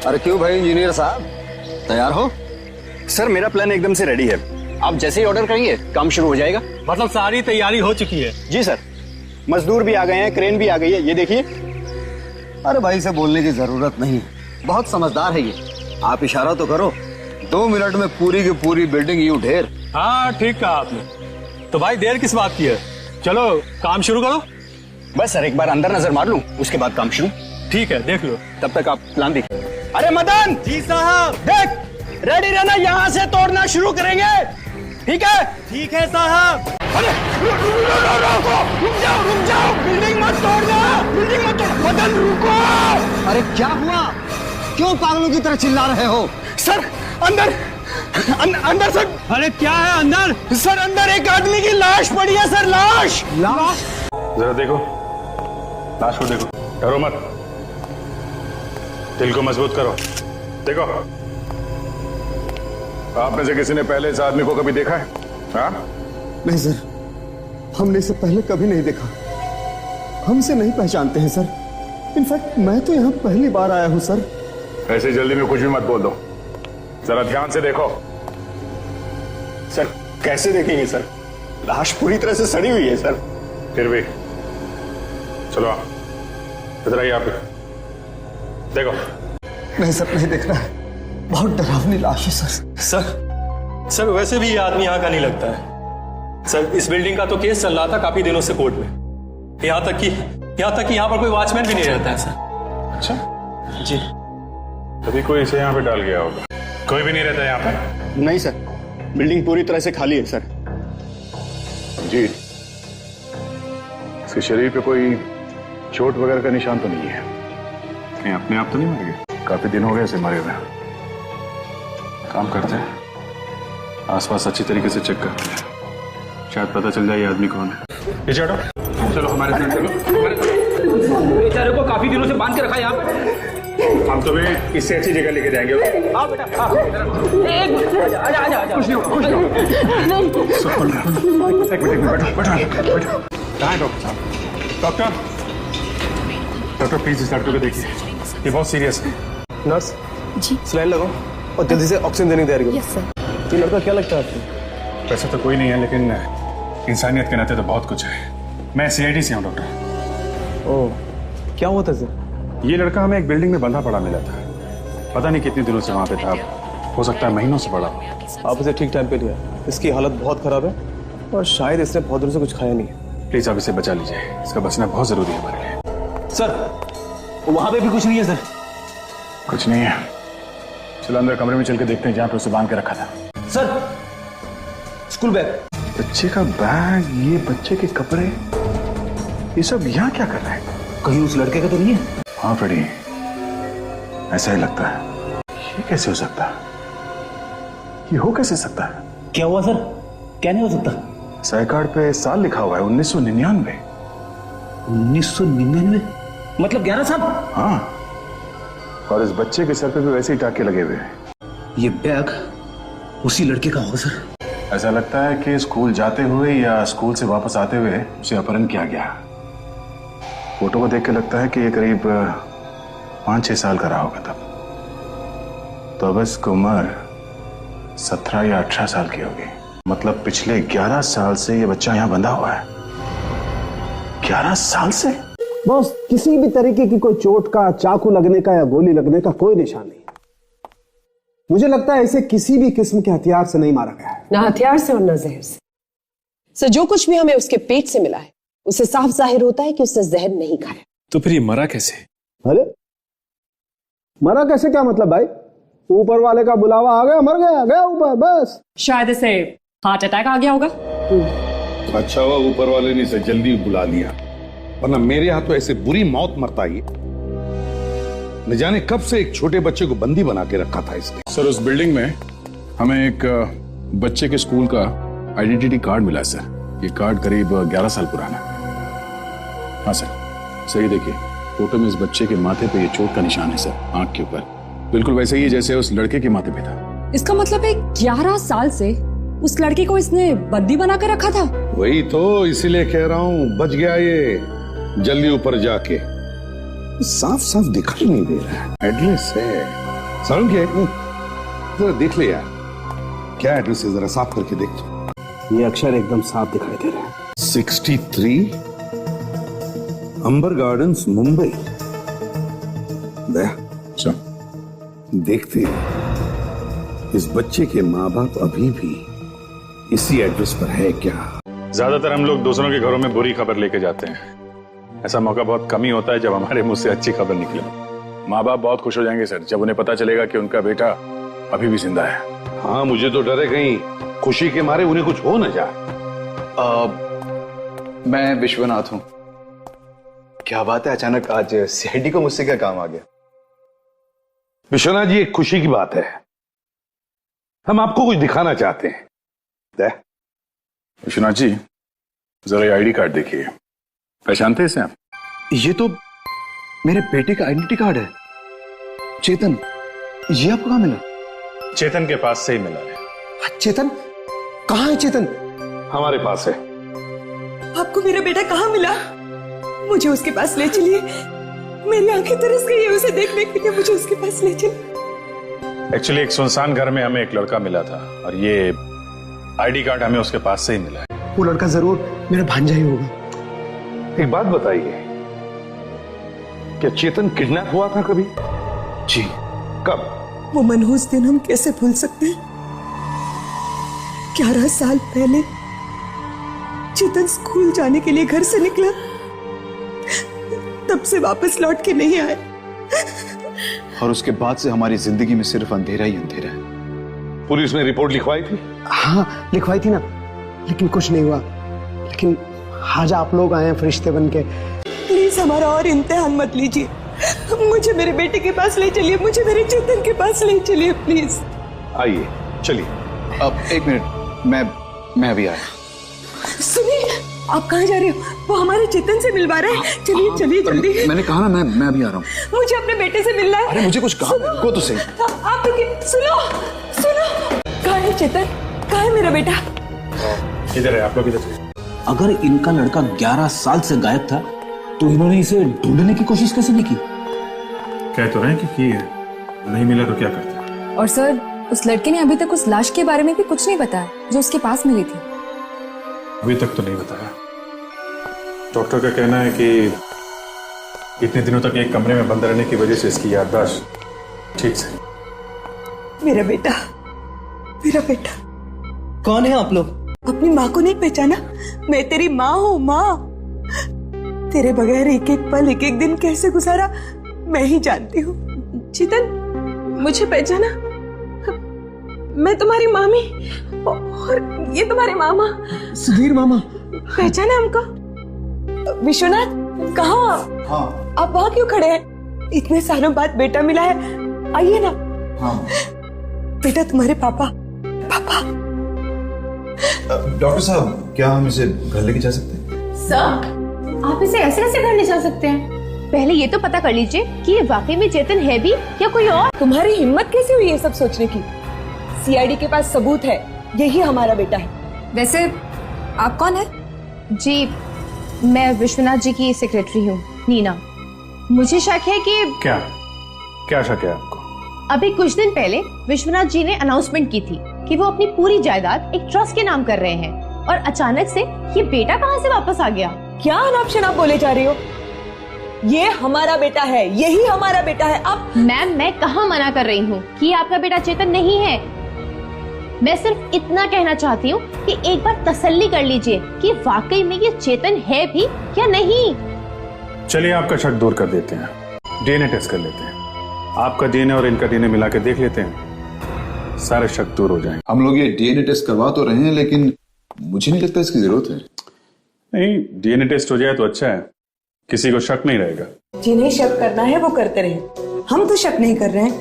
अरे क्यों भाई इंजीनियर साहब, तैयार हो? सर मेरा प्लान एकदम से रेडी है, आप जैसे ही ऑर्डर करेंगे काम शुरू हो जाएगा। मतलब सारी तैयारी हो चुकी है? जी सर, मजदूर भी आ गए हैं, क्रेन भी आ गई है, ये देखिए। अरे भाई से बोलने की जरूरत नहीं, बहुत समझदार है ये। आप इशारा तो करो, 2 मिनट में पूरी की पूरी बिल्डिंग यूं ढेर। हाँ ठीक कहा आपने। तो भाई देर किस बात की है, चलो काम शुरू करो। बस सर एक बार अंदर नजर मार लूं, उसके बाद काम शुरू। ठीक है देख लो। तब तक आप प्लान देखिए। अरे मदन जी साहब। देख, रेडी रहना, यहाँ से तोड़ना शुरू करेंगे, ठीक है? ठीक है साहब। अरे रुक जाओ, बिल्डिंग मत तोड़ना, बिल्डिंग मत तोड़। मदन रुको। अरे क्या हुआ, क्यों पागलों की तरह चिल्ला रहे हो? सर अंदर अंदर सर। अरे क्या है अंदर? सर अंदर एक आदमी की लाश पड़ी है सर, लाश। जरा देखो लाश को, देखो, डरो मत, दिल को मजबूत करो। देखो, आप में से किसी ने पहले इस आदमी को कभी देखा है? हाँ? नहीं सर, हमने इसे पहले कभी नहीं देखा, हमसे नहीं पहचानते हैं सर। इनफैक्ट मैं तो यहाँ पहली बार आया हूँ सर। ऐसे जल्दी में कुछ भी मत बोल दो, जरा ध्यान से देखो। सर कैसे देखेंगे सर, लाश पूरी तरह से सड़ी हुई है सर। फिर भी चलो इधर आइए, आप देखो। नहीं सर, नहीं देखना है, बहुत डरावनी लाश है सर। सर वैसे भी ये आदमी यहाँ का नहीं लगता है सर। इस बिल्डिंग का तो केस चल रहा था काफी दिनों से कोर्ट में, यहाँ तक कि यहाँ पर कोई वॉचमैन भी नहीं रहता है सर। अच्छा जी। तभी कोई इसे यहाँ पे डाल गया होगा। कोई भी नहीं रहता यहाँ पे? नहीं सर, बिल्डिंग पूरी तरह से खाली है सर। जी, इसके शरीर पे कोई चोट वगैरह का निशान तो नहीं है? कहीं अपने आप तो नहीं मर गए? काफी दिन हो गए इसे मरे हुए। काम करते हैं, आसपास अच्छी तरीके से चेक करते हैं, शायद पता चल जाए ये आदमी कौन है। पीछे हटो, चलो हमारे साथ चलो। बेचारे को काफी दिनों से बांध के रखा है यहाँ पे। हम तुम्हें इससे अच्छी जगह लेके जाएंगे। आओ बेटा, आओ। एक मिनट, आजा। कुछ नहीं हो, कुछ नहीं हो। एक मिनट, बैठो। कहाँ है डॉक्टर साहब? डॉक्टर प्लीज इस लड़के को देखिए, ये बहुत सीरियस है। नर्स जी। सलाइन लगाओ और जल्दी से ऑक्सीजन देने की तैयारी करो। Yes sir. ये लड़का क्या लगता है आपको? वैसे तो कोई नहीं है, लेकिन इंसानियत के नाते तो बहुत कुछ है। मैं सीआईडी से हूँ डॉक्टर। ओह, क्या हुआ था सर? ये लड़का हमें एक बिल्डिंग में बंधा पड़ा मिला था, पता नहीं कितने दिनों से वहां पे था, हो सकता है महीनों से पड़ा हो। आप इसे ठीक टाइम पे लिया, इसकी हालत बहुत खराब है और शायद इसने बहुत दिनों से कुछ खाया नहीं है। प्लीज आप इसे बचा लीजिए, इसका बचना बहुत जरूरी है हमारे लिए। सर वहां पे भी कुछ नहीं है सर। कुछ नहीं है, चलो अंदर कमरे में चल के देखते हैं जहां पे उसे बांध के रखा था। Sir school bag. बच्चे का बैग, ये बच्चे के कपड़े, ये सब यहाँ क्या कर रहे हैं? कहीं उस लड़के का तो नहीं है? हाँ फ्रेडी, ऐसा ही लगता है। ये कैसे हो सकता है? ये हो कैसे सकता है? क्या हुआ सर, क्या नहीं हो सकता? साई कार्ड पे साल लिखा हुआ है 1999। 1999 मतलब 11 साल? हाँ, और इस बच्चे के सर पे भी वैसे ही टाके लगे हुए हैं। ये बैग उसी लड़के का होगा सर। ऐसा लगता है कि स्कूल जाते हुए या स्कूल से वापस आते हुए उसे अपहरण किया गया। फोटो को देख के लगता है कि ये करीब 5-6 साल का रहा होगा तब। तो अब इसकी उम्र 17 या 18 साल की होगी। मतलब पिछले 11 साल से ये बच्चा यहाँ बंधा हुआ है। 11 साल से? बॉस, किसी भी तरीके की कोई चोट का, चाकू लगने का या गोली लगने का कोई निशान नहीं। मुझे लगता है इसे किसी भी किस्म के हथियार से नहीं मारा गया है। ना हथियार से और ना जहर से। सर जो कुछ भी हमें उसके पेट से मिला है उससे साफ जाहिर होता है कि उसने जहर नहीं खाया। तो फिर ये मरा कैसे? अरे मरा कैसे क्या मतलब भाई? ऊपर वाले का बुलावा आ गया, मर गया ऊपर, बस। शायद इसे हार्ट अटैक आ गया होगा। अच्छा हुआ ऊपर वाले ने इसे जल्दी बुला लिया, वरना मेरे हाथों ऐसे बुरी मौत मरता ही। न जाने कब से एक छोटे बच्चे को बंदी बना के रखा था इसने। सर उस बिल्डिंग में हमें एक बच्चे के स्कूल का आइडेंटिटी कार्ड मिला सर। ये कार्ड करीब 11 साल पुराना है। हाँ सर, सही देखिए, फोटो में इस बच्चे के माथे पे ये चोट का निशान है सर, आंख के ऊपर, बिल्कुल वैसे ही जैसे उस लड़के के माथे पे था। इसका मतलब है 11 साल से उस लड़के को इसने बंदी बना कर रखा था। वही तो, इसीलिए कह रहा हूँ बच गया ये जल्दी ऊपर जाके। साफ साफ दिखाई नहीं दे रहा है, एड्रेस है। सारुण क्या है? जरा देख ले यार, क्या एड्रेस है, जरा साफ करके देख तो। ये अक्षर एकदम साफ दिखाई दे रहे हैं। 63 अंबर गार्डन्स, मुंबई। देखते हैं इस बच्चे के माँ बाप अभी भी इसी एड्रेस पर है क्या। ज्यादातर हम लोग दूसरों के घरों में बुरी खबर लेके जाते हैं। ऐसा मौका बहुत कम ही होता है जब हमारे मुंह से अच्छी खबर निकले। माँ बाप बहुत खुश हो जाएंगे सर जब उन्हें पता चलेगा कि उनका बेटा अभी भी जिंदा है। हाँ, मुझे तो डर है कहीं खुशी के मारे उन्हें कुछ हो न जाए। मैं विश्वनाथ हूं। क्या बात है, अचानक आज सीआईडी को मुझसे क्या काम आ गया? विश्वनाथ जी, एक खुशी की बात है, हम आपको कुछ दिखाना चाहते हैं। विश्वनाथ जी, जरा ये आईडी कार्ड देखिए, पहचानते हैं इसे आप? ये तो मेरे बेटे का आइडेंटिटी कार्ड है। चेतन, ये आपको कहां मिला? चेतन के पास से ही मिला है। चेतन कहां है? चेतन हमारे पास है। आपको मेरा बेटा कहाँ मिला? मुझे उसके पास ले चलिए, मेरी आंखें तरस गई है उसे देखने के लिए, मुझे उसके पास ले चलिए। एक्चुअली एक सुनसान घर में हमें एक लड़का मिला था और ये आईडी कार्ड हमें उसके पास से ही मिला है। वो लड़का जरूर मेरा भांजा ही होगा। एक बात बताइए, क्या चेतन किडनैप हुआ था कभी? जी। कब? वो मनहूस दिन हम कैसे भूल सकते हैं? 11 साल पहले चेतन स्कूल जाने के लिए घर से निकला, तब से वापस लौट के नहीं आए। और उसके बाद से हमारी जिंदगी में सिर्फ अंधेरा ही अंधेरा है। पुलिस ने रिपोर्ट लिखवाई थी? हाँ, लिखवाई थी ना, लेकिन कुछ नहीं हुआ। लेकिन आज आप लोग आए हैं फरिश्ते बन के। प्लीज हमारा और इम्तिहान मत लीजिए, मुझे मेरे बेटे के पास ले चलिए, मुझे मेरे चेतन के पास ले चलिए प्लीज। आइए, चलिए। अब एक मिनट, मैं अभी आया। सुनिए, आप कहाँ जा रहे हो? वो हमारे चेतन से मिलवा रहे हैं। चलिए चलिए जल्दी। मैंने कहा ना, मैं अभी आ रहा हूँ। मुझे अपने बेटे से मिलना है। अरे मुझे कुछ काम है, रुको तो सही। आप रुकिए, सुनो सुनो। कहाँ है चेतन? कहाँ है मेरा बेटा? इधर है, आप लोग इधर। अगर इनका लड़का 11 साल से गायब था तो इन्होंने इसे ढूंढने की कोशिश कैसे नहीं की? कह तो रहे कि है, नहीं मिला तो क्या करते? और सर, उस लड़के ने अभी तक उस लाश के बारे में भी कुछ नहीं बताया जो उसके पास मिली थी। अभी तक तो नहीं बताया। डॉक्टर का कहना है कि इतने दिनों तक एक कमरे में बंद रहने की वजह से इसकी याददाश्त ठीक से। मेरा बेटा, मेरा बेटा। कौन है आप लोग? अपनी माँ को नहीं पहचाना? मैं तेरी माँ हूँ। माँ, तेरे बगैर एक एक पल, एक एक दिन कैसे गुजारा मैं ही जानती हूँ। चेतन, मुझे पहचाना? मैं तुम्हारी मामी और ये तुम्हारे मामा सुधीर मामा। पहचाना हमको? विश्वनाथ, कहाँ? हाँ। आप वहाँ क्यों खड़े हैं? इतने सालों बाद बेटा मिला है, आइए ना। हाँ। बेटा, तुम्हारे पापा। पापा। डॉक्टर साहब, क्या हम इसे घर लेके जा सकते हैं? सर, आप इसे ऐसे कैसे घर ले जा सकते हैं? पहले ये तो पता कर लीजिए कि ये वाकई में चेतन है भी या कोई और। तुम्हारी हिम्मत कैसे हुई ये सब सोचने की? सीआईडी के पास सबूत है, यही हमारा बेटा है। वैसे आप कौन है? जी, मैं विश्वनाथ जी की सेक्रेटरी हूँ, नीना। मुझे शक है कि क्या शक है आपको? अभी कुछ दिन पहले विश्वनाथ जी ने अनाउंसमेंट की थी कि वो अपनी पूरी जायदाद एक ट्रस्ट के नाम कर रहे हैं, और अचानक से ये बेटा कहाँ से वापस आ गया? क्या अनाप शनाप बोले जा रही हो? ये हमारा बेटा है, यही हमारा बेटा है। अब मैम, मैं कहाँ मना कर रही हूँ कि आपका बेटा चेतन नहीं है। मैं सिर्फ इतना कहना चाहती हूँ कि एक बार तसल्ली कर लीजिए कि वाकई में ये चेतन है भी या नहीं। चलिए, आपका शक दूर कर देते हैं, डीएनए टेस्ट कर लेते हैं। आपका डीएनए और इनका डीएनए मिला के देख लेते हैं, सारे शक दूर हो जाएंगे। हम लोग ये डीएनए टेस्ट करवा तो रहे हैं, लेकिन मुझे नहीं लगता इसकी जरूरत है। नहीं, डीएनए टेस्ट हो जाए तो अच्छा है, किसी को शक नहीं रहेगा। जिन्हें शक करना है वो करते रहे, हम तो शक नहीं कर रहे हैं।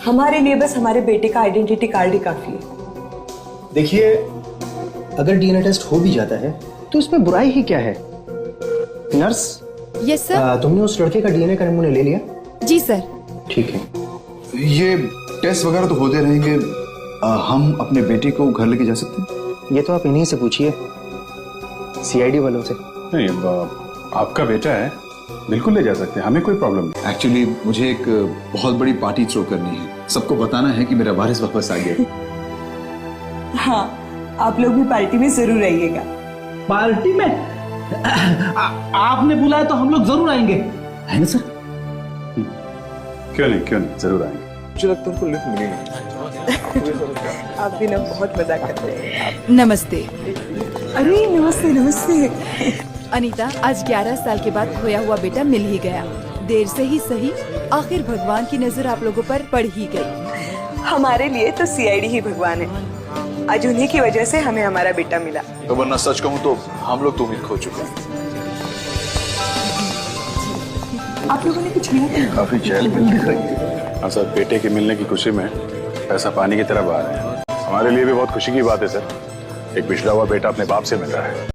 हमारे लिए बस हमारे बेटे का आइडेंटिटी कार्ड ही काफी है। देखिए, अगर डीएनए टेस्ट हो भी जाता है तो इसमें बुराई ही क्या है? नर्स। Yes sir. तुमने उस लड़के का डीएनए का नमूना ले लिया? जी सर। ठीक है। ये टेस्ट वगैरह तो होते रहेंगे, हम अपने बेटे को घर लेके जा सकते हैं? ये तो आप इन्हीं से पूछिए, सीआईडी वालों से। नहीं, आपका बेटा है, बिल्कुल ले जा सकते हैं, हमें कोई प्रॉब्लम नहीं। एक्चुअली मुझे एक बहुत बड़ी पार्टी थ्रो करनी है, सबको बताना है कि मेरा वारिस वापस आ गया। हाँ, आप लोग भी पार्टी में जरूर आइएगा। पार्टी में? आपने बुलाया तो हम लोग जरूर आएंगे, है ना सर? क्यों नहीं, जरूर आएंगे। मुझे लगता है उनको लिफ्ट मिली नहीं। आप भी ना बहुत मजा करते हैं। नमस्ते अरे नमस्ते नमस्ते। अनीता, आज 11 साल के बाद खोया हुआ बेटा मिल ही गया। देर से ही सही, आखिर भगवान की नजर आप लोगों पर पड़ ही गई। हमारे लिए तो सीआईडी ही भगवान है। आज उन्हीं की वजह से हमें हमारा बेटा मिला। तो वरना सच कहूं तो हम लोग तो उम्मीद खो चुके हैं। आप लोगों ने कुछ लिया? काफी चहल पहल दिख रही है। हाँ सर, बेटे के मिलने की खुशी में पैसा पानी की तरह बहा रहे हैं। हमारे लिए भी बहुत खुशी की बात है सर, एक पिछड़ा हुआ बेटा अपने बाप से मिल रहा है।